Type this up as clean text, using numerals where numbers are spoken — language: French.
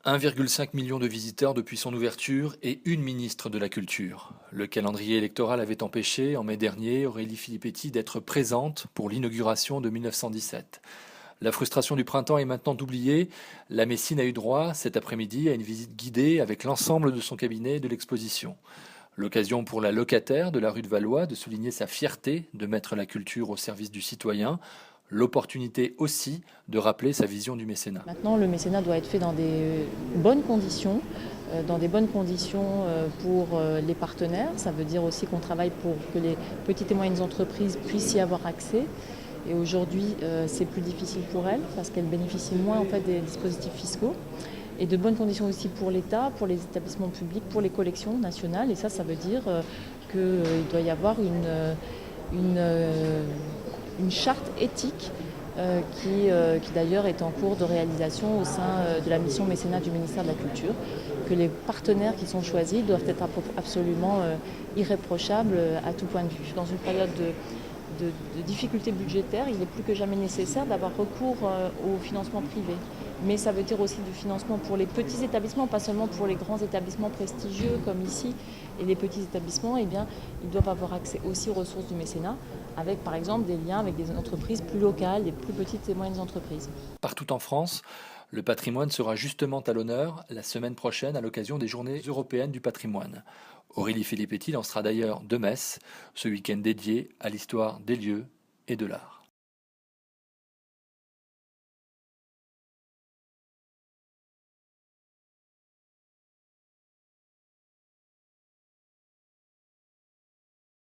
1,5 million de visiteurs depuis son ouverture et une ministre de la Culture. Le calendrier électoral avait empêché, en mai dernier, Aurélie Filippetti d'être présente pour l'inauguration de 1917. La frustration du printemps est maintenant oubliée. La Messine a eu droit, cet après-midi, à une visite guidée avec l'ensemble de son cabinet et de l'exposition. L'occasion pour la locataire de la rue de Valois de souligner sa fierté de mettre la culture au service du citoyen. L'opportunité aussi de rappeler sa vision du mécénat. Maintenant, le mécénat doit être fait dans des bonnes conditions, pour les partenaires. Ça veut dire aussi qu'on travaille pour que les petites et moyennes entreprises puissent y avoir accès. Et aujourd'hui, c'est plus difficile pour elles parce qu'elles bénéficient moins en fait, des dispositifs fiscaux. Et de bonnes conditions aussi pour l'État, pour les établissements publics, pour les collections nationales. Et ça veut dire qu'il doit y avoir une charte éthique qui d'ailleurs est en cours de réalisation au sein de la mission mécénat du ministère de la Culture, que les partenaires qui sont choisis doivent être absolument irréprochables à tout point de vue. Dans une période de difficultés budgétaires, il est plus que jamais nécessaire d'avoir recours au financement privé. Mais ça veut dire aussi du financement pour les petits établissements, pas seulement pour les grands établissements prestigieux comme ici. Et les petits établissements, eh bien, ils doivent avoir accès aussi aux ressources du mécénat, avec par exemple des liens avec des entreprises plus locales, des plus petites et moyennes entreprises. Partout en France, le patrimoine sera justement à l'honneur la semaine prochaine à l'occasion des Journées européennes du patrimoine. Aurélie Filippetti lancera d'ailleurs deux messes, ce week-end dédié à l'histoire des lieux et de l'art.